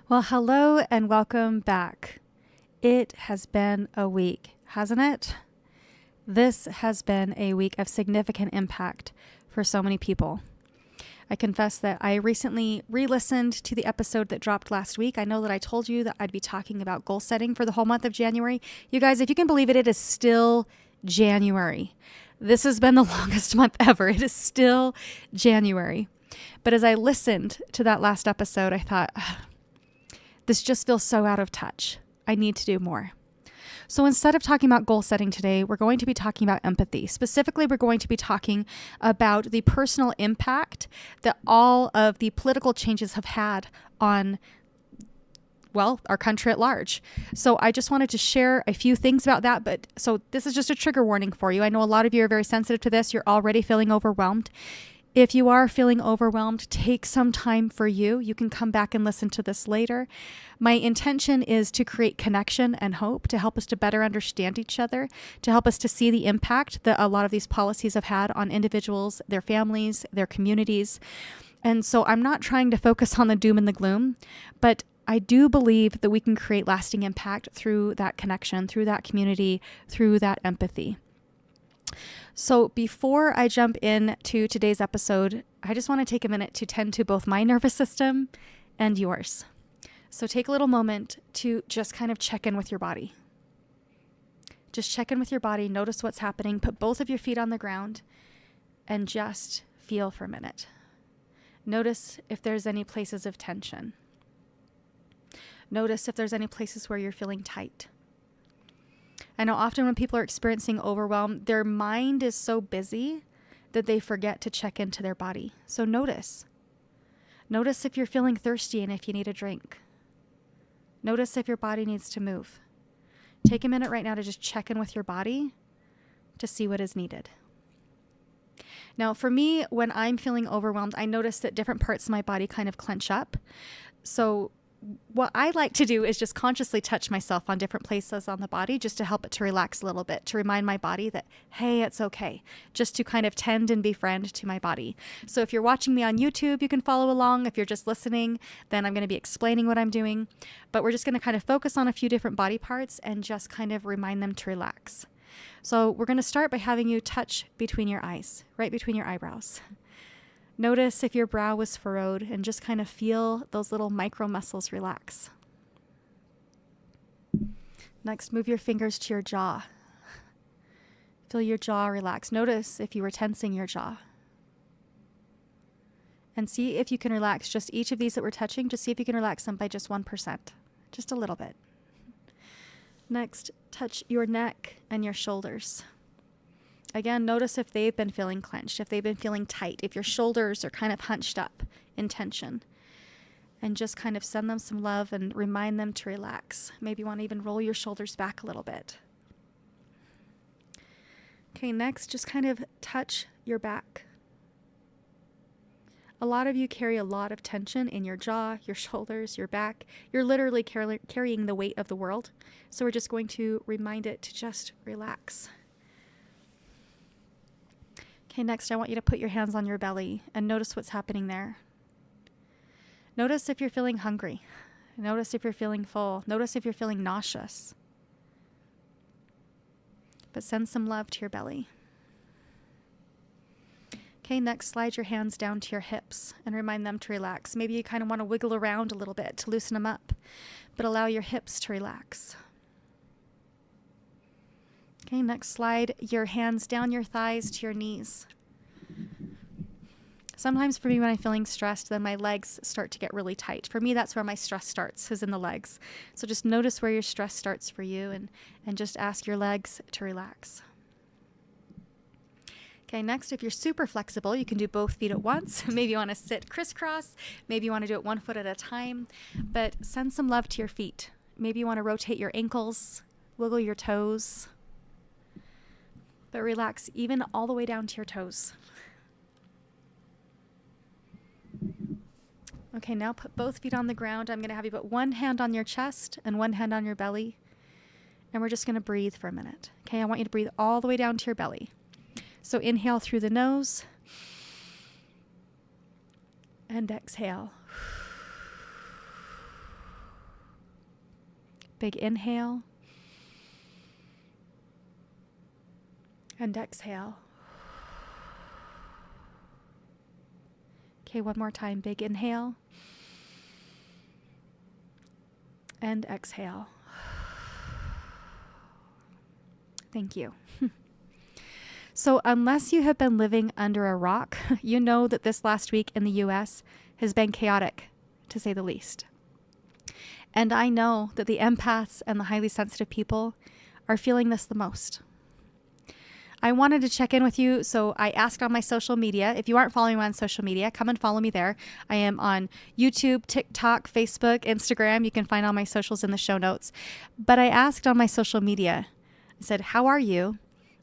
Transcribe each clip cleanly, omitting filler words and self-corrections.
Well, hello and welcome back. It has been a week, hasn't it? This has been a week of significant impact for so many people. I confess that I recently re-listened to the episode that dropped last week. I know that I told you that I'd be talking about goal setting for the whole month of January. You guys, if you can believe it, it is still January. This has been the longest month ever. It is still January. But as I listened to that last episode, I thought, this just feels so out of touch. I need to do more. So instead of talking about goal setting today, we're going to be talking about empathy. Specifically, we're going to be talking about the personal impact that all of the political changes have had on, well, our country at large. So I just wanted to share a few things about that. So this is just a trigger warning for you. I know a lot of you are very sensitive to this. You're already feeling overwhelmed. If you are feeling overwhelmed, take some time for you. You can come back and listen to this later. My intention is to create connection and hope, to help us to better understand each other, to help us to see the impact that a lot of these policies have had on individuals, their families, their communities. And so I'm not trying to focus on the doom and the gloom, but I do believe that we can create lasting impact through that connection, through that community, through that empathy. So before I jump into today's episode, I just want to take a minute to tend to both my nervous system and yours. So take a little moment to just kind of check in with your body. Just check in with your body, notice what's happening, put both of your feet on the ground, and just feel for a minute. Notice if there's any places of tension. Notice if there's any places where you're feeling tight. I know often when people are experiencing overwhelm, their mind is so busy that they forget to check into their body. So notice. Notice if you're feeling thirsty and if you need a drink. Notice if your body needs to move. Take a minute right now to just check in with your body to see what is needed. Now, for me, when I'm feeling overwhelmed, I notice that different parts of my body kind of clench up. So what I like to do is just consciously touch myself on different places on the body just to help it to relax a little bit, to remind my body that, hey, it's okay, just to kind of tend and befriend to my body. So if you're watching me on YouTube, you can follow along. If you're just listening, then I'm going to be explaining what I'm doing. But we're just going to kind of focus on a few different body parts and just kind of remind them to relax. So we're going to start by having you touch between your eyes, right between your eyebrows. Notice if your brow was furrowed and just kind of feel those little micro muscles relax. Next, move your fingers to your jaw. Feel your jaw relax. Notice if you were tensing your jaw. And see if you can relax just each of these that we're touching. Just see if you can relax them by just 1%. Just a little bit. Next, touch your neck and your shoulders. Again, notice if they've been feeling clenched, if they've been feeling tight, if your shoulders are kind of hunched up in tension. And just kind of send them some love and remind them to relax. Maybe you want to even roll your shoulders back a little bit. Okay, next, just kind of touch your back. A lot of you carry a lot of tension in your jaw, your shoulders, your back. You're literally carrying the weight of the world. So we're just going to remind it to just relax. Okay, next I want you to put your hands on your belly and notice what's happening there. Notice if you're feeling hungry. Notice if you're feeling full. Notice if you're feeling nauseous. But send some love to your belly. Okay, next slide your hands down to your hips and remind them to relax. Maybe you kind of want to wiggle around a little bit to loosen them up, but allow your hips to relax. Okay, next slide your hands down your thighs to your knees. Sometimes for me when I'm feeling stressed, then my legs start to get really tight. For me, that's where my stress starts, is in the legs. So just notice where your stress starts for you and just ask your legs to relax. Okay, next, if you're super flexible, you can do both feet at once. Maybe you want to sit crisscross. Maybe you want to do it 1 foot at a time. But send some love to your feet. Maybe you want to rotate your ankles, wiggle your toes. But relax even all the way down to your toes. Okay, now put both feet on the ground. I'm going to have you put one hand on your chest and one hand on your belly. And we're just going to breathe for a minute. Okay, I want you to breathe all the way down to your belly. So inhale through the nose and exhale. Big inhale. And exhale. Okay, one more time. Big inhale. And exhale. Thank you. So unless you have been living under a rock, you know that this last week in the US has been chaotic, to say the least. And I know that the empaths and the highly sensitive people are feeling this the most. I wanted to check in with you, so I asked on my social media. If you aren't following me on social media, come and follow me there. I am on YouTube, TikTok, Facebook, Instagram. You can find all my socials in the show notes. But I asked on my social media, I said, how are you?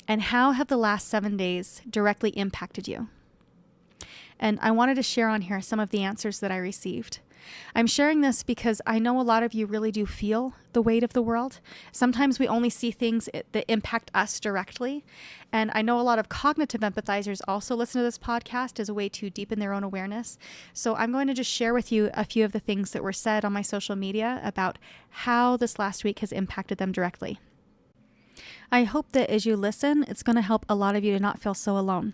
And how have the last 7 days directly impacted you? And I wanted to share on here some of the answers that I received. I'm sharing this because I know a lot of you really do feel the weight of the world. Sometimes we only see things that impact us directly. And I know a lot of cognitive empathizers also listen to this podcast as a way to deepen their own awareness. So I'm going to just share with you a few of the things that were said on my social media about how this last week has impacted them directly. I hope that as you listen, it's going to help a lot of you to not feel so alone.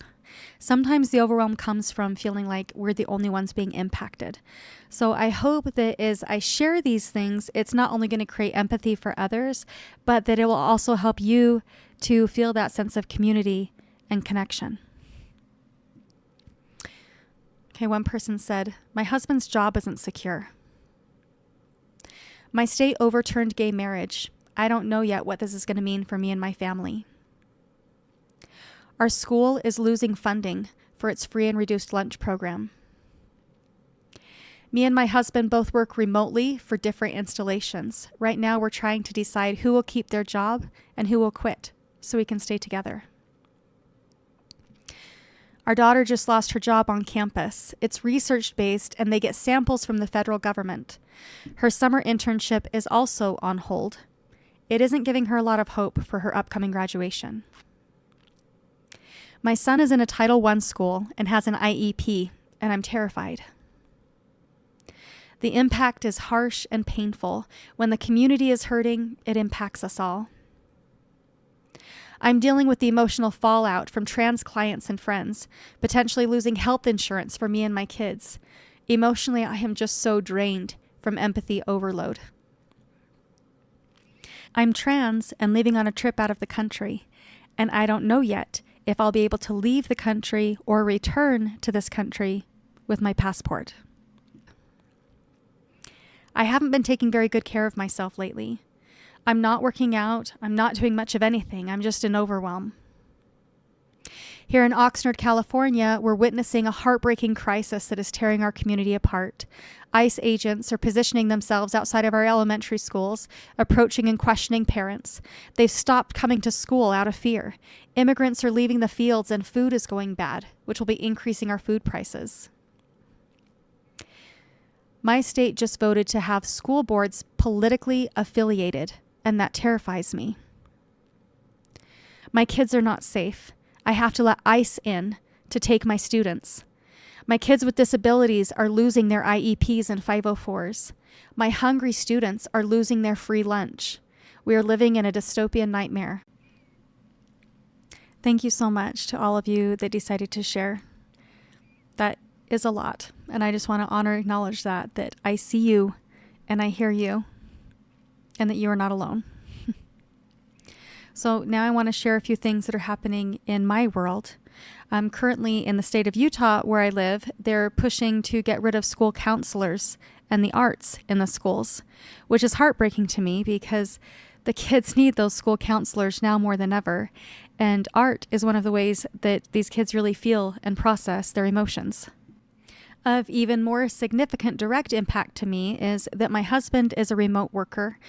Sometimes the overwhelm comes from feeling like we're the only ones being impacted. So I hope that as I share these things, it's not only going to create empathy for others, but that it will also help you to feel that sense of community and connection. Okay, one person said, my husband's job isn't secure. My state overturned gay marriage. I don't know yet what this is going to mean for me and my family. Our school is losing funding for its free and reduced lunch program. Me and my husband both work remotely for different installations. Right now, we're trying to decide who will keep their job and who will quit so we can stay together. Our daughter just lost her job on campus. It's research-based, and they get samples from the federal government. Her summer internship is also on hold. It isn't giving her a lot of hope for her upcoming graduation. My son is in a Title I school and has an IEP, and I'm terrified. The impact is harsh and painful. When the community is hurting, it impacts us all. I'm dealing with the emotional fallout from trans clients and friends, potentially losing health insurance for me and my kids. Emotionally, I am just so drained from empathy overload. I'm trans and leaving on a trip out of the country, and I don't know yet if I'll be able to leave the country or return to this country with my passport. I haven't been taking very good care of myself lately. I'm not working out. I'm not doing much of anything. I'm just in overwhelm. Here in Oxnard, California, we're witnessing a heartbreaking crisis that is tearing our community apart. ICE agents are positioning themselves outside of our elementary schools, approaching and questioning parents. They've stopped coming to school out of fear. Immigrants are leaving the fields and food is going bad, which will be increasing our food prices. My state just voted to have school boards politically affiliated, and that terrifies me. My kids are not safe. I have to let ICE in to take my students. My kids with disabilities are losing their IEPs and 504s. My hungry students are losing their free lunch. We are living in a dystopian nightmare. Thank you so much to all of you that decided to share. That is a lot, and I just want to honor and acknowledge that I see you and I hear you, and that you are not alone. So now I want to share a few things that are happening in my world. Currently in the state of Utah, where I live, they're pushing to get rid of school counselors and the arts in the schools, which is heartbreaking to me because the kids need those school counselors now more than ever. And art is one of the ways that these kids really feel and process their emotions. Of even more significant direct impact to me is that my husband is a remote worker,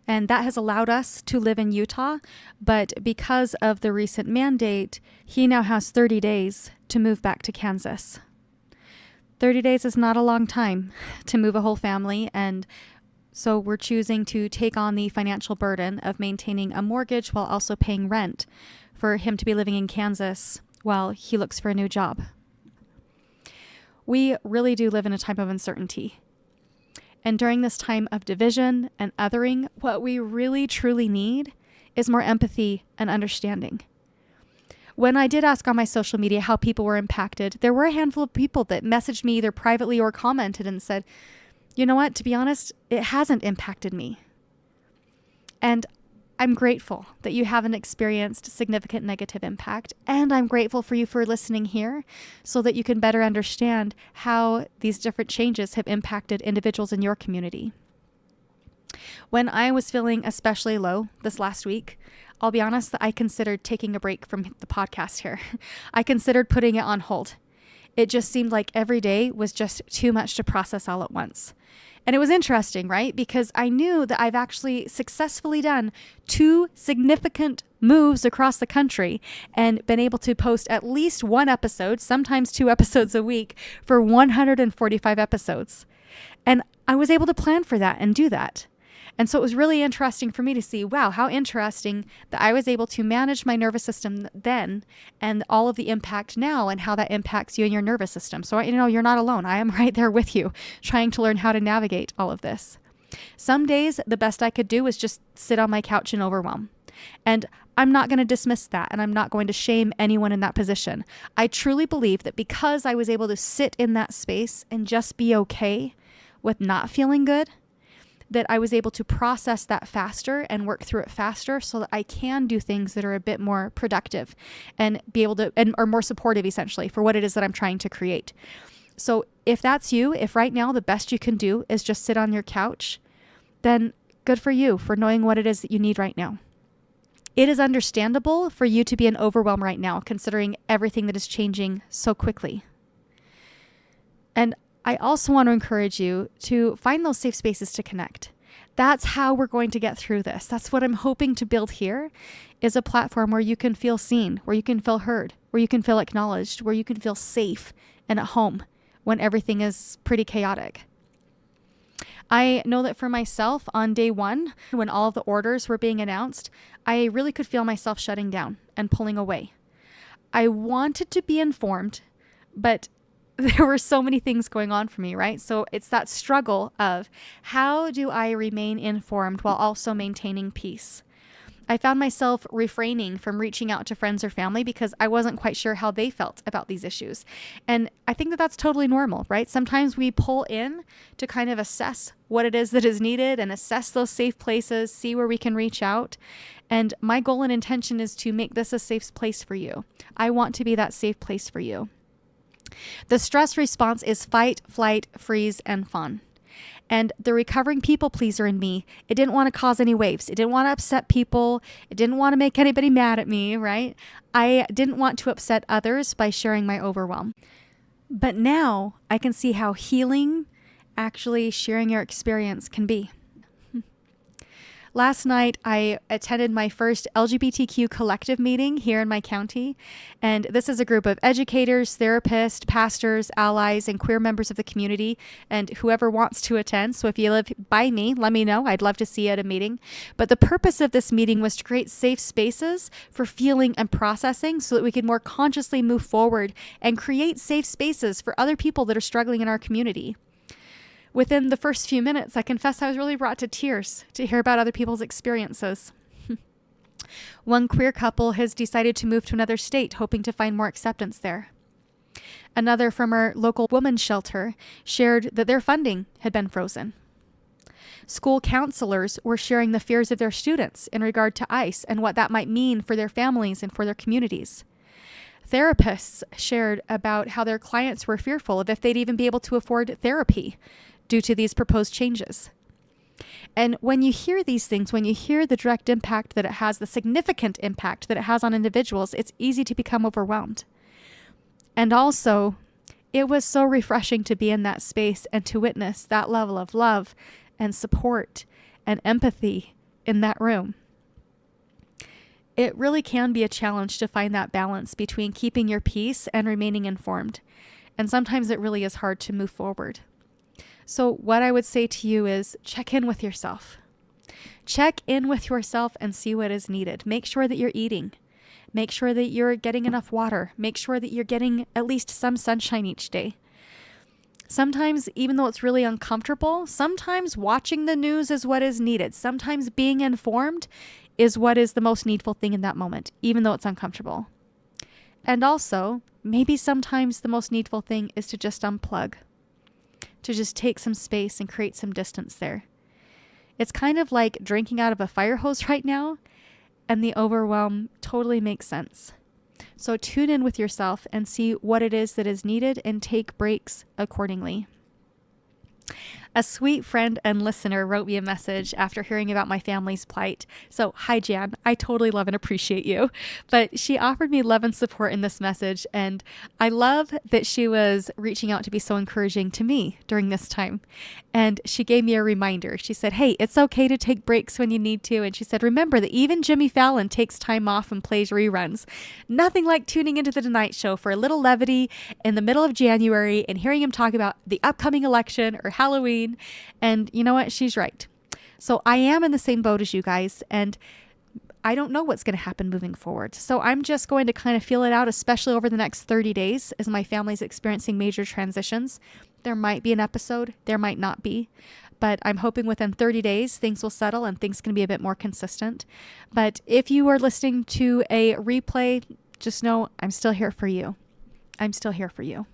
and that has allowed us to live in Utah. But because of the recent mandate, he now has 30 days to move back to Kansas. 30 days is not a long time to move a whole family, and so we're choosing to take on the financial burden of maintaining a mortgage while also paying rent for him to be living in Kansas while he looks for a new job. We really do live in a time of uncertainty. And during this time of division and othering, what we really truly need is more empathy and understanding. When I did ask on my social media how people were impacted, there were a handful of people that messaged me either privately or commented and said, you know what, to be honest, it hasn't impacted me. And I'm grateful that you haven't experienced significant negative impact. And I'm grateful for you for listening here so that you can better understand how these different changes have impacted individuals in your community. When I was feeling especially low this last week, I'll be honest that I considered taking a break from the podcast here. I considered putting it on hold. It just seemed like every day was just too much to process all at once. And it was interesting, right? Because I knew that I've actually successfully done 2 significant moves across the country and been able to post at least 1 episode, sometimes 2 episodes a week for 145 episodes. And I was able to plan for that and do that. And so it was really interesting for me to see, wow, how interesting that I was able to manage my nervous system then and all of the impact now and how that impacts you and your nervous system. So, you're not alone. I am right there with you trying to learn how to navigate all of this. Some days, the best I could do was just sit on my couch and overwhelm. And I'm not going to dismiss that, and I'm not going to shame anyone in that position. I truly believe that because I was able to sit in that space and just be okay with not feeling good, that I was able to process that faster and work through it faster so that I can do things that are a bit more productive and be able to, or more supportive essentially for what it is that I'm trying to create. So if that's you, if right now the best you can do is just sit on your couch, then good for you for knowing what it is that you need right now. It is understandable for you to be in overwhelm right now, considering everything that is changing so quickly. And I also want to encourage you to find those safe spaces to connect. That's how we're going to get through this. That's what I'm hoping to build here, is a platform where you can feel seen, where you can feel heard, where you can feel acknowledged, where you can feel safe and at home when everything is pretty chaotic. I know that for myself on day 1, when all of the orders were being announced, I really could feel myself shutting down and pulling away. I wanted to be informed, but there were so many things going on for me, right? So it's that struggle of how do I remain informed while also maintaining peace? I found myself refraining from reaching out to friends or family because I wasn't quite sure how they felt about these issues. And I think that that's totally normal, right? Sometimes we pull in to kind of assess what it is that is needed and assess those safe places, see where we can reach out. And my goal and intention is to make this a safe place for you. I want to be that safe place for you. The stress response is fight, flight, freeze, and fawn. And the recovering people pleaser in me, it didn't want to cause any waves. It didn't want to upset people. It didn't want to make anybody mad at me, right? I didn't want to upset others by sharing my overwhelm. But now I can see how healing actually sharing your experience can be. Last night, I attended my first LGBTQ collective meeting here in my county, and this is a group of educators, therapists, pastors, allies, and queer members of the community, and whoever wants to attend. So if you live by me, let me know. I'd love to see you at a meeting. But the purpose of this meeting was to create safe spaces for feeling and processing so that we could more consciously move forward and create safe spaces for other people that are struggling in our community. Within the first few minutes, I confess I was really brought to tears to hear about other people's experiences. One queer couple has decided to move to another state, hoping to find more acceptance there. Another from our local women's shelter shared that their funding had been frozen. School counselors were sharing the fears of their students in regard to ICE and what that might mean for their families and for their communities. Therapists shared about how their clients were fearful of if they'd even be able to afford therapy due to these proposed changes. And when you hear these things, when you hear the direct impact that it has, the significant impact that it has on individuals, it's easy to become overwhelmed. And also, it was so refreshing to be in that space and to witness that level of love and support and empathy in that room. It really can be a challenge to find that balance between keeping your peace and remaining informed. And sometimes it really is hard to move forward. So what I would say to you is check in with yourself. Check in with yourself and see what is needed. Make sure that you're eating. Make sure that you're getting enough water. Make sure that you're getting at least some sunshine each day. Sometimes, even though it's really uncomfortable, sometimes watching the news is what is needed. Sometimes being informed is what is the most needful thing in that moment, even though it's uncomfortable. And also, maybe sometimes the most needful thing is to just unplug, to just take some space and create some distance there. It's kind of like drinking out of a fire hose right now, and the overwhelm totally makes sense. So tune in with yourself and see what it is that is needed and take breaks accordingly. A sweet friend and listener wrote me a message after hearing about my family's plight. So, hi, Jan. I totally love and appreciate you. But she offered me love and support in this message. And I love that she was reaching out to be so encouraging to me during this time. And she gave me a reminder. She said, hey, it's okay to take breaks when you need to. And she said, remember that even Jimmy Fallon takes time off and plays reruns. Nothing like tuning into the Tonight Show for a little levity in the middle of January and hearing him talk about the upcoming election or Halloween. And you know what? She's right. So I am in the same boat as you guys, and I don't know what's going to happen moving forward. So I'm just going to kind of feel it out, especially over the next 30 days as my family's experiencing major transitions. There might be an episode, there might not be, but I'm hoping within 30 days things will settle and things can be a bit more consistent. But if you are listening to a replay, just know I'm still here for you. I'm still here for you.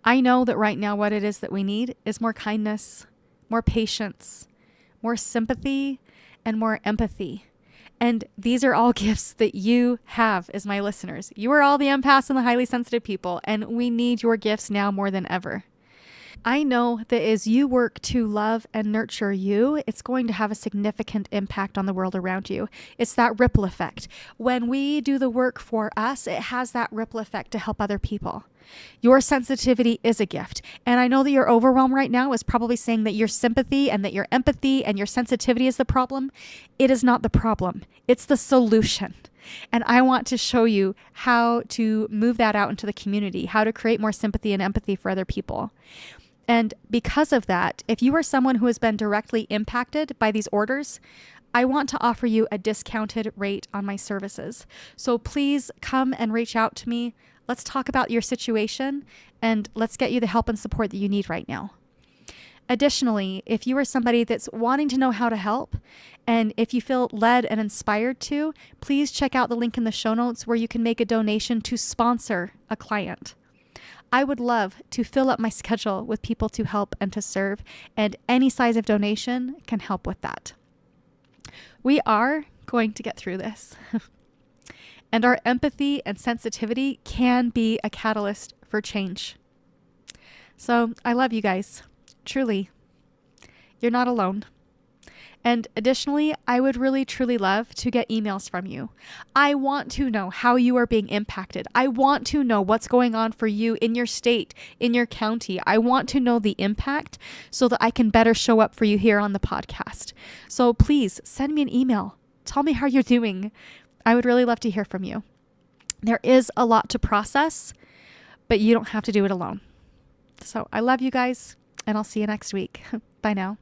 I know that right now what it is that we need is more kindness, more patience, more sympathy, and more empathy. And these are all gifts that you have as my listeners. You are all the empaths and the highly sensitive people, and we need your gifts now more than ever. I know that as you work to love and nurture you, it's going to have a significant impact on the world around you. It's that ripple effect. When we do the work for us, it has that ripple effect to help other people. Your sensitivity is a gift. And I know that your overwhelm right now is probably saying that your sympathy and that your empathy and your sensitivity is the problem. It is not the problem. It's the solution. And I want to show you how to move that out into the community, how to create more sympathy and empathy for other people. And because of that, if you are someone who has been directly impacted by these orders, I want to offer you a discounted rate on my services. So please come and reach out to me. Let's talk about your situation and let's get you the help and support that you need right now. Additionally, if you are somebody that's wanting to know how to help, and if you feel led and inspired to, please check out the link in the show notes where you can make a donation to sponsor a client. I would love to fill up my schedule with people to help and to serve, and any size of donation can help with that. We are going to get through this. And our empathy and sensitivity can be a catalyst for change. So I love you guys. Truly. You're not alone. And additionally, I would really, truly love to get emails from you. I want to know how you are being impacted. I want to know what's going on for you in your state, in your county. I want to know the impact so that I can better show up for you here on the podcast. So please send me an email. Tell me how you're doing. I would really love to hear from you. There is a lot to process, but you don't have to do it alone. So I love you guys, and I'll see you next week. Bye now.